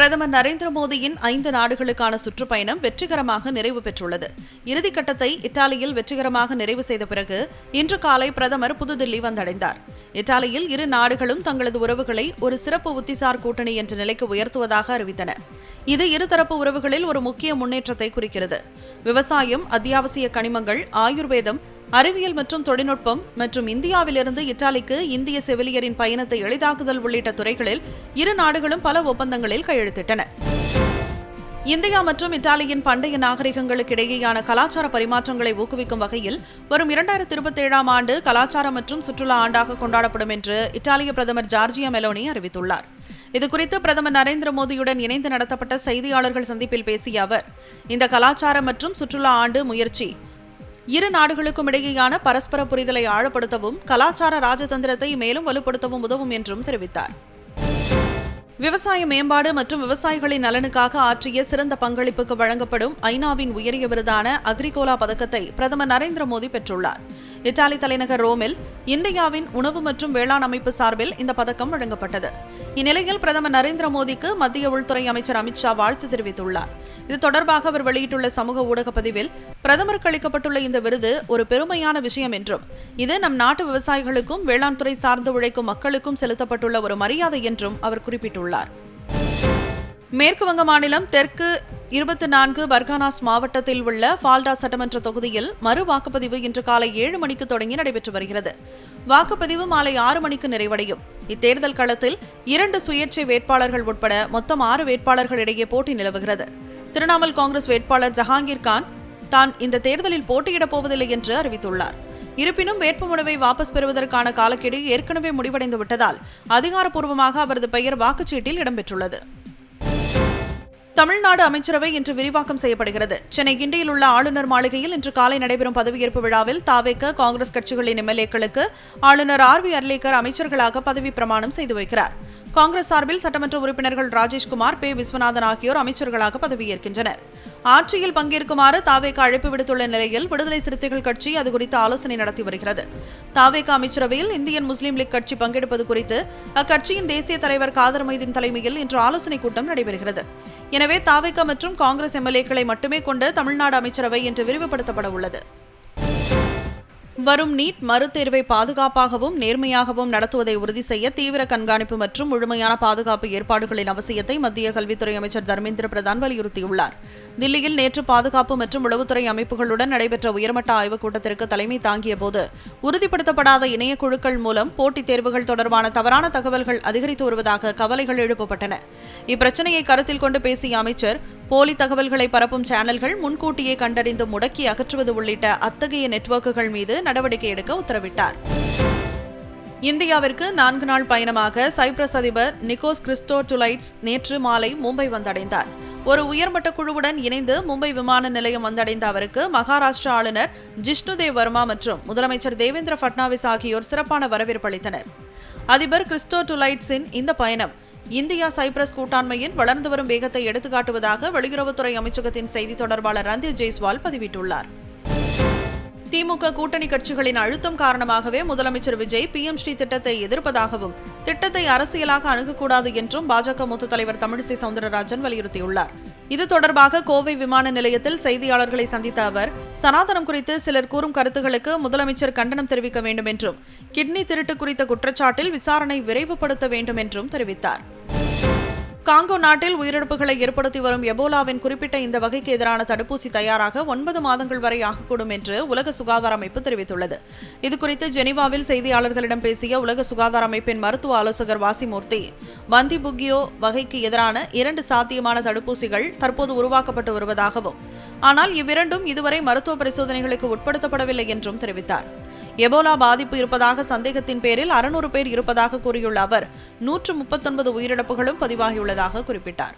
பிரதமர் நரேந்திர மோடியின் 5 நாடுகளுக்கான சுற்றுப்பயணம் வெற்றிகரமாக நிறைவு பெற்றுள்ளது. இறுதிக்கட்டத்தை இத்தாலியில் வெற்றிகரமாக நிறைவு செய்த பிறகு இன்று காலை பிரதமர் புதுதில்லி வந்தடைந்தார். இத்தாலியில் இரு நாடுகளும் தங்களது உறவுகளை ஒரு சிறப்பு உத்திசார் கூட்டணி என்ற நிலைக்கு உயர்த்துவதாக அறிவித்தன. இது இருதரப்பு உறவுகளில் ஒரு முக்கிய முன்னேற்றத்தை குறிக்கிறது. விவசாயம், அத்தியாவசிய கனிமங்கள், ஆயுர்வேதம், அறிவியல் மற்றும் தொழில்நுட்பம் மற்றும் இந்தியாவிலிருந்து இத்தாலிக்கு இந்திய செவிலியரின் பயணத்தை எளிதாக்குதல் உள்ளிட்ட துறைகளில் இரு நாடுகளும் பல ஒப்பந்தங்களில் கையெழுத்திட்டன. இந்தியா மற்றும் இத்தாலியின் பண்டைய நாகரிகங்களுக்கு இடையேயான கலாச்சார பரிமாற்றங்களை ஊக்குவிக்கும் வகையில் வரும் 2027ஆம் ஆண்டு கலாச்சார மற்றும் சுற்றுலா ஆண்டாக கொண்டாடப்படும் என்று இத்தாலிய பிரதமர் ஜார்ஜியா மெலோனி அறிவித்துள்ளார். இதுகுறித்து பிரதமர் நரேந்திர மோடியுடன் இணைந்து நடத்தப்பட்ட செய்தியாளர்கள் சந்திப்பில் பேசிய அவர், இந்த கலாச்சார மற்றும் சுற்றுலா ஆண்டு முயற்சி இரு நாடுகளுக்கும் இடையேயான பரஸ்பர புரிதலை ஆழப்படுத்தவும் கலாச்சார ராஜதந்திரத்தை மேலும் வலுப்படுத்தவும் உதவும் என்றும் தெரிவித்தார். விவசாய மேம்பாடு மற்றும் விவசாயிகளின் நலனுக்காக ஆற்றிய சிறந்த பங்களிப்புக்கு வழங்கப்படும் ஐநாவின் உயரிய விருதான அக்ரிகோலா பதக்கத்தை பிரதமர் நரேந்திர மோடி பெற்றுள்ளார். இத்தாலி தலைநகர் ரோமில் இந்தியாவின் உணவு மற்றும் வேளாண் அமைப்பு சார்பில் இந்த பதக்கம் வழங்கப்பட்டது. இந்நிலையில் பிரதமர் நரேந்திர மோடிக்கு மத்திய உள்துறை அமைச்சர் அமித் ஷா வாழ்த்து தெரிவித்துள்ளார். இது தொடர்பாக அவர் வெளியிட்டுள்ள சமூக ஊடக பதிவில், பிரதமருக்கு அளிக்கப்பட்டுள்ள இந்த விருது ஒரு பெருமையான விஷயம் என்றும் இது நம் நாட்டு விவசாயிகளுக்கும் வேளாண் துறை சார்ந்து உழைக்கும் மக்களுக்கும் செலுத்தப்பட்டுள்ள ஒரு மரியாதை என்றும் அவர் குறிப்பிட்டுள்ளார். மேற்கு வங்க மாநிலம் தெற்கு 24 பர்கானாஸ் மாவட்டத்தில் உள்ள ஃபால்டா சட்டமன்ற தொகுதியில் மறு வாக்குப்பதிவு இன்று காலை 7 மணிக்கு தொடங்கி நடைபெற்று வருகிறது. வாக்குப்பதிவு மாலை 6 மணிக்கு நிறைவடையும். இத்தேர்தல் களத்தில் 2 சுயேட்சை வேட்பாளர்கள் உட்பட மொத்தம் 6 வேட்பாளர்களிடையே போட்டி நிலவுகிறது. திரிணாமுல் காங்கிரஸ் வேட்பாளர் ஜஹாங்கீர் கான் தான் இந்த தேர்தலில் போட்டியிடப் போவதில்லை என்று அறிவித்துள்ளார். இருப்பினும் வேட்புமனுவை வாபஸ் பெறுவதற்கான காலக்கெடு ஏற்கனவே முடிவடைந்து விட்டதால் அதிகாரப்பூர்வமாக அவரது பெயர் வாக்குச்சீட்டில் இடம்பெற்றுள்ளது. தமிழ்நாடு அமைச்சரவை இன்று விரிவாக்கம் செய்யப்படுகிறது. சென்னை கிண்டியில் உள்ள ஆளுநர் மாளிகையில் இன்று காலை நடைபெறும் பதவியேற்பு விழாவில் தாவேக, காங்கிரஸ் கட்சிகளின் எம்எல்ஏக்களுக்கு ஆளுநர் ஆர்.வி. அர்லேக்கர் அமைச்சர்களாக பதவி பிரமாணம் செய்து வைக்கிறார். காங்கிரஸ் சார்பில் சட்டமன்ற உறுப்பினர்கள் ராஜேஷ்குமார், பே. விஸ்வநாதன் ஆகியோர் அமைச்சர்களாக பதவியேற்கின்றனர். ஆட்சியில் பங்கேற்குமாறு தாவேக அழைப்பு விடுத்துள்ள நிலையில் விடுதலை சிறுத்தைகள் கட்சி அது குறித்து ஆலோசனை நடத்தி வருகிறது. தாவேக அமைச்சரவையில் இந்தியன் முஸ்லீம் லீக் கட்சி பங்கெடுப்பது குறித்து அக்கட்சியின் தேசிய தலைவர் காதர் மொய்தீன் தலைமையில் இன்று ஆலோசனைக் கூட்டம் நடைபெறுகிறது. எனவே தாவேக மற்றும் காங்கிரஸ் எம்எல்ஏக்களை மட்டுமே கொண்டு தமிழ்நாடு அமைச்சரவை இன்று விரிவுபடுத்தப்பட உள்ளது. வரும் நீட் மறுதேர்வை பாதுகாப்பாகவும் நேர்மையாகவும் நடத்துவதை உறுதி செய்ய தீவிர கண்காணிப்பு மற்றும் முழுமையான பாதுகாப்பு ஏற்பாடுகளின் அவசியத்தை மத்திய கல்வித்துறை அமைச்சர் தர்மேந்திர பிரதான் வலியுறுத்தியுள்ளார். தில்லியில் நேற்று பாதுகாப்பு மற்றும் உளவுத்துறை அமைப்புகளுடன் நடைபெற்ற உயர்மட்ட ஆய்வுக் கூட்டத்திற்கு தலைமை தாங்கிய போது உறுதிப்படுத்தப்படாத இணைய குழுக்கள் மூலம் போட்டித் தேர்வுகள் தொடர்பான தவறான தகவல்கள் அதிகரித்து வருவதாக கவலைகள் எழுப்பப்பட்டன. இப்பிரச்சினையை கருத்தில் கொண்டு பேசிய அமைச்சர், போலி தகவல்களை பரப்பும் சேனல்கள் முன்கூட்டியே கண்டறிந்து முடக்கி அகற்றுவது உள்ளிட்ட அத்தகைய நெட்வொர்க்குகள் மீது நடவடிக்கை எடுக்க உத்தரவிட்டார். இந்தியாவிற்கு 4 நாள் பயணமாக சைப்ரஸ் அதிபர் நிக்கோஸ் கிறிஸ்டோடுலைட்ஸ் நேற்று மாலை மும்பை வந்தடைந்தார். ஒரு உயர்மட்ட குழுவுடன் இணைந்து மும்பை விமான நிலையம் வந்தடைந்த அவருக்கு மகாராஷ்டிரா ஆளுநர் ஜிஷ்ணுதேவ் வர்மா மற்றும் முதலமைச்சர் தேவேந்திர பட்னாவிஸ் ஆகியோர் சிறப்பான வரவேற்பு அளித்தனர். அதிபர் கிறிஸ்டோடுலைட்ஸின் இந்த பயணம் இந்தியா சைப்ரஸ் கூட்டாண்மையின் வளர்ந்து வரும் வேகத்தை எடுத்துக்காட்டுவதாக வெளியுறவுத்துறை அமைச்சகத்தின் செய்தி தொடர்பாளர் ரந்தீர் ஜெய்ஸ்வால் பதிவிட்டுள்ளார். திமுக கூட்டணி கட்சிகளின் அழுத்தம் காரணமாகவே முதலமைச்சர் விஜய் PM ஸ்ரீ திட்டத்தை எதிர்ப்பதாகவும் திட்டத்தை அரசியலாக அணுகக்கூடாது என்றும் பாஜக மூத்த தலைவர் தமிழிசை சவுந்தரராஜன் வலியுறுத்தியுள்ளார். இது தொடர்பாக கோவை விமான நிலையத்தில் செய்தியாளர்களை சந்தித்த அவர், சனாதனம் குறித்து சிலர் கூறும் கருத்துகளுக்கு முதலமைச்சர் கண்டனம் தெரிவிக்க வேண்டும் என்றும் கிட்னி திருட்டு குறித்த குற்றச்சாட்டில் விசாரணை விரைவுபடுத்த வேண்டும் என்றும் தெரிவித்தார். காங்கோ நாட்டில் உயிரிழப்புகளை ஏற்படுத்தி வரும் எபோலாவின் குறிப்பிட்ட இந்த வகைக்கு எதிரான தடுப்பூசி தயாராக 9 மாதங்கள் வரை ஆகக்கூடும் என்று உலக சுகாதார அமைப்பு தெரிவித்துள்ளது. இதுகுறித்து ஜெனீவாவில் செய்தியாளர்களிடம் பேசிய உலக சுகாதார அமைப்பின் மருத்துவ ஆலோசகர் வாசிமூர்த்தி, பந்திபுகியோ வகைக்கு எதிரான 2 சாத்தியமான தடுப்பூசிகள் தற்போது உருவாக்கப்பட்டு வருவதாகவும், ஆனால் இவ்விரண்டும் இதுவரை மருத்துவ பரிசோதனைகளுக்கு உட்படுத்தப்படவில்லை என்றும் தெரிவித்தார். எபோலா பாதிப்பு இருப்பதாக சந்தேகத்தின் பேரில் 600 பேர் இருப்பதாக கூறியுள்ள அவர் 139 உயிரிழப்புகளும் பதிவாகியுள்ளதாக குறிப்பிட்டார்.